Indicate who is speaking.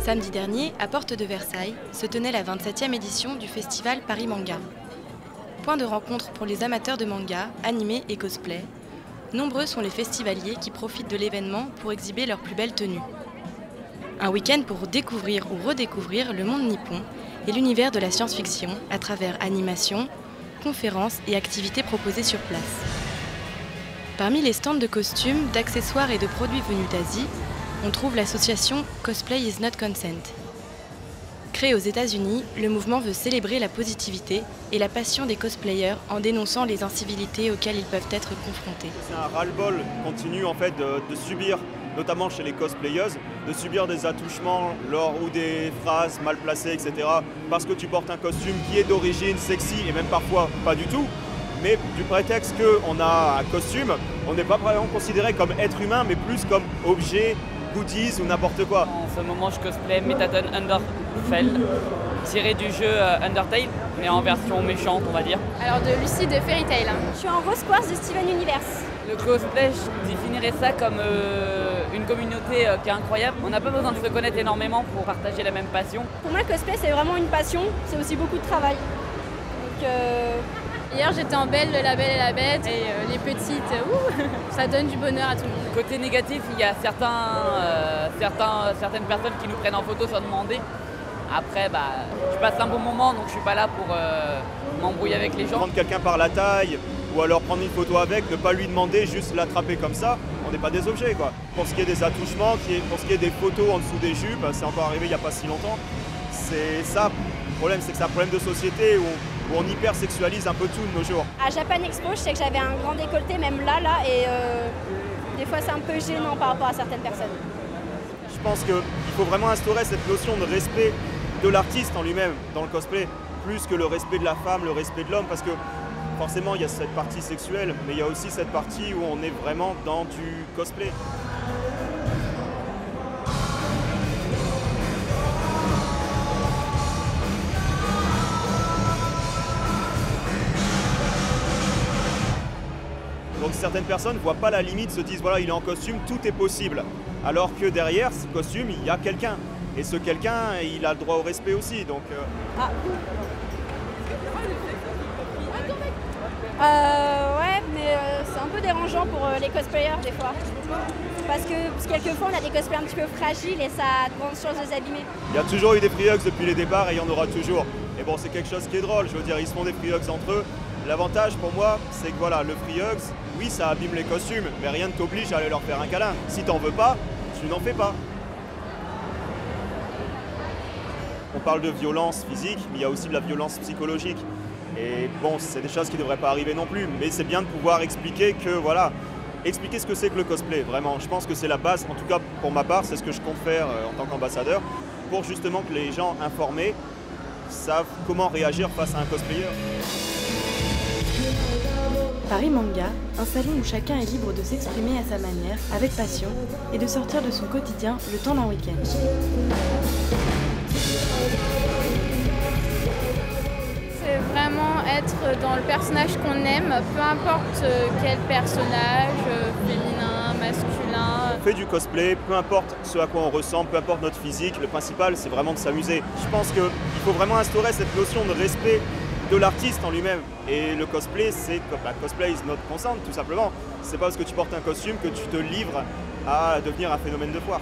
Speaker 1: Samedi dernier, à Porte de Versailles, se tenait la 27e édition du festival Paris Manga. Point de rencontre pour les amateurs de manga, animés et cosplay, nombreux sont les festivaliers qui profitent de l'événement pour exhiber leurs plus belles tenues. Un week-end pour découvrir ou redécouvrir le monde nippon et l'univers de la science-fiction à travers animations, conférences et activités proposées sur place. Parmi les stands de costumes, d'accessoires et de produits venus d'Asie, on trouve l'association Cosplay is not consent. Créé aux États-Unis, le mouvement veut célébrer la positivité et la passion des cosplayers en dénonçant les incivilités auxquelles ils peuvent être confrontés.
Speaker 2: C'est un ras-le-bol continu en fait de subir, notamment chez les cosplayers, de subir des attouchements ou des phrases mal placées, etc. Parce que tu portes un costume qui est d'origine sexy et même parfois pas du tout. Mais du prétexte qu'on a un costume, on n'est pas vraiment considéré comme être humain, mais plus comme objet, goodies ou n'importe quoi.
Speaker 3: En ce moment, je cosplay Mettaton Underfell, tiré du jeu Undertale, mais en version méchante, on va dire.
Speaker 4: Alors de Lucie de Fairy Tail.
Speaker 5: Je suis en Rose Quartz de Steven Universe.
Speaker 3: Le cosplay, je définirais ça comme une communauté qui est incroyable. On n'a pas besoin de se connaître énormément pour partager la même passion.
Speaker 5: Pour moi, le cosplay, c'est vraiment une passion, c'est aussi beaucoup de travail. Donc,
Speaker 4: Hier, j'étais en Belle, de La Belle et la Bête, et les petites, ça donne du bonheur à tout le monde.
Speaker 3: Côté négatif, il y a certaines personnes qui nous prennent en photo sans demander. Après, je passe un bon moment, donc je suis pas là pour m'embrouiller avec les gens.
Speaker 2: Prendre quelqu'un par la taille ou alors prendre une photo avec, ne pas lui demander, juste l'attraper comme ça, on n'est pas des objets quoi. Pour ce qui est des attouchements, pour ce qui est des photos en dessous des jupes, c'est encore arrivé il n'y a pas si longtemps. C'est ça, le problème, c'est que c'est un problème de société où on hypersexualise un peu tout de nos jours.
Speaker 5: À Japan Expo, je sais que j'avais un grand décolleté, même là, et des fois c'est un peu gênant par rapport à certaines personnes.
Speaker 2: Je pense qu'il faut vraiment instaurer cette notion de respect de l'artiste en lui-même dans le cosplay, plus que le respect de la femme, le respect de l'homme, parce que forcément il y a cette partie sexuelle, mais il y a aussi cette partie où on est vraiment dans du cosplay. Donc certaines personnes ne voient pas la limite, se disent voilà il est en costume, tout est possible. Alors que derrière ce costume, il y a quelqu'un. Et ce quelqu'un, il a le droit au respect aussi. Donc,
Speaker 5: Ouais, mais c'est un peu dérangeant pour les cosplayers des fois. Parce que quelquefois on a des cosplays un petit peu fragiles et ça a de grandes chances de s'abîmer.
Speaker 2: Il y a toujours eu des free hugs depuis les départs et il y en aura toujours. Et bon, c'est quelque chose qui est drôle, je veux dire, ils se font des free hugs entre eux. L'avantage pour moi, c'est que voilà, le free hugs, oui, ça abîme les costumes, mais rien ne t'oblige à aller leur faire un câlin. Si t'en veux pas, tu n'en fais pas. On parle de violence physique, mais il y a aussi de la violence psychologique. Et bon, c'est des choses qui ne devraient pas arriver non plus, mais c'est bien de pouvoir expliquer que, voilà, expliquer ce que c'est que le cosplay, vraiment. Je pense que c'est la base, en tout cas pour ma part, c'est ce que je compte faire en tant qu'ambassadeur, pour justement que les gens informés savent comment réagir face à un cosplayer.
Speaker 1: Paris Manga, un salon où chacun est libre de s'exprimer à sa manière, avec passion, et de sortir de son quotidien le temps d'un week-end.
Speaker 4: C'est vraiment être dans le personnage qu'on aime, peu importe quel personnage, féminin, masculin.
Speaker 2: On fait du cosplay, peu importe ce à quoi on ressemble, peu importe notre physique, le principal c'est vraiment de s'amuser. Je pense qu'il faut vraiment instaurer cette notion de respect de l'artiste en lui-même. Et le cosplay, c'est cosplay is not consent tout simplement. C'est pas parce que tu portes un costume que tu te livres à devenir un phénomène de foire.